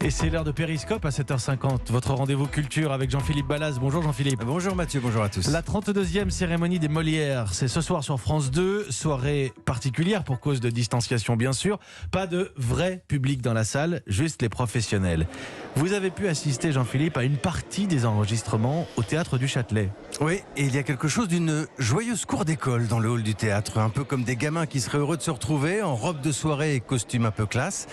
Et c'est l'heure de Périscope à 7h50. Votre rendez-vous culture avec Jean-Philippe Ballas. Bonjour Jean-Philippe. Bonjour Mathieu, bonjour à tous. La 32e cérémonie des Molières, c'est ce soir sur France 2. Soirée particulière pour cause de distanciation bien sûr. Pas de vrai public dans la salle, juste les professionnels. Vous avez pu assister Jean-Philippe à une partie des enregistrements au Théâtre du Châtelet. Oui, et il y a quelque chose d'une joyeuse cour d'école dans le hall du théâtre. Un peu comme des gamins qui seraient heureux de se retrouver en robe de soirée et costume un peu classe.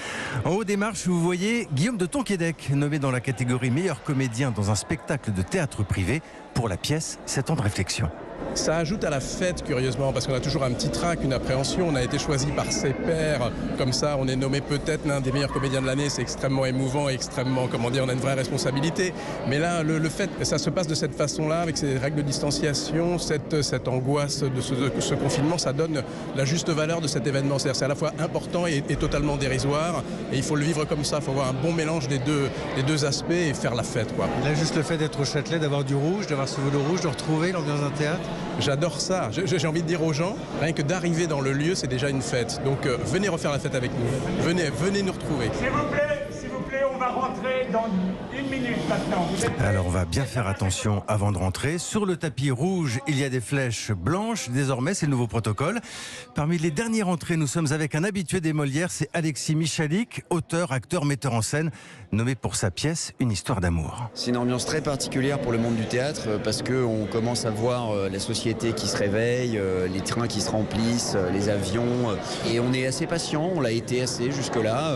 En haut des marches, vous voyez Guillaume de Tonquédec, nommé dans la catégorie meilleur comédien dans un spectacle de théâtre privé pour la pièce 7 ans de réflexion. Ça ajoute à la fête, curieusement, parce qu'on a toujours un petit trac, une appréhension. On a été choisi par ses pairs. Comme ça, on est nommé peut-être l'un des meilleurs comédiens de l'année. C'est extrêmement émouvant et extrêmement, on a une vraie responsabilité. Mais là, le fait que ça se passe de cette façon-là, avec ces règles de distanciation, cette angoisse de ce confinement, ça donne la juste valeur de cet événement. C'est-à-dire c'est à la fois important et totalement dérisoire. Et il faut le vivre comme ça. Il faut avoir un bon mélange des deux aspects et faire la fête, quoi. Là, juste le fait d'être au Châtelet, d'avoir du rouge, d'avoir ce velours rouge, de retrouver l'ambiance d'un théâtre. J'adore ça. J'ai envie de dire aux gens, rien que d'arriver dans le lieu, c'est déjà une fête. Donc venez refaire la fête avec nous. Venez nous retrouver. S'il vous plaît, on va rentrer dans une minute maintenant. Alors on va bien faire attention avant de rentrer. Sur le tapis rouge, il y a des flèches blanches. Désormais, c'est le nouveau protocole. Parmi les dernières entrées, nous sommes avec un habitué des Molières, c'est Alexis Michalik, auteur, acteur, metteur en scène, nommé pour sa pièce Une histoire d'amour. C'est une ambiance très particulière pour le monde du théâtre parce qu'on commence à voir la société qui se réveille, les trains qui se remplissent, les avions. Et on est assez patient, on l'a été assez jusque-là.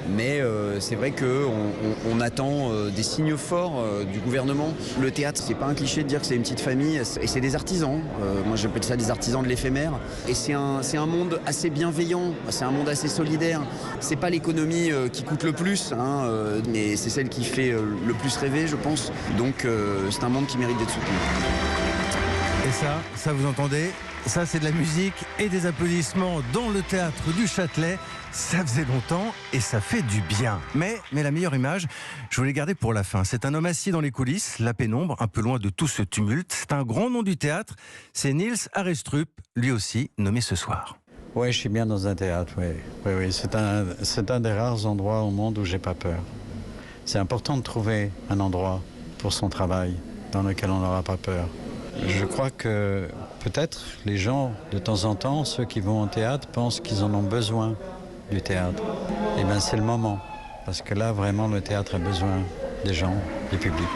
Mais c'est vrai qu'on attend des signes forts du gouvernement. Le théâtre, c'est pas un cliché de dire que c'est une petite famille. Et c'est des artisans. Moi, j'appelle ça des artisans de l'éphémère. Et c'est un monde assez bienveillant. C'est un monde assez solidaire. C'est pas l'économie qui coûte le plus, mais c'est celle qui fait le plus rêver, je pense. Donc c'est un monde qui mérite d'être soutenu. Et ça vous entendez? Ça, c'est de la musique et des applaudissements dans le théâtre du Châtelet. Ça faisait longtemps et ça fait du bien. Mais la meilleure image, je voulais garder pour la fin. C'est un homme assis dans les coulisses, la pénombre, un peu loin de tout ce tumulte. C'est un grand nom du théâtre. C'est Niels Arestrup, lui aussi nommé ce soir. Oui, je suis bien dans un théâtre, oui. C'est un des rares endroits au monde où j'ai pas peur. C'est important de trouver un endroit pour son travail dans lequel on n'aura pas peur. Je crois que peut-être les gens, de temps en temps, ceux qui vont au théâtre, pensent qu'ils en ont besoin du théâtre. Eh bien, c'est le moment. Parce que là, vraiment, le théâtre a besoin des gens, du public.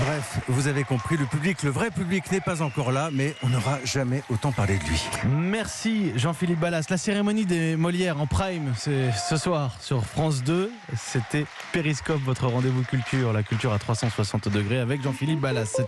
Bref, vous avez compris, le public, le vrai public n'est pas encore là, mais on n'aura jamais autant parlé de lui. Merci Jean-Philippe Ballas. La cérémonie des Molières en prime, c'est ce soir sur France 2. C'était Périscope, votre rendez-vous culture. La culture à 360 degrés avec Jean-Philippe Ballas.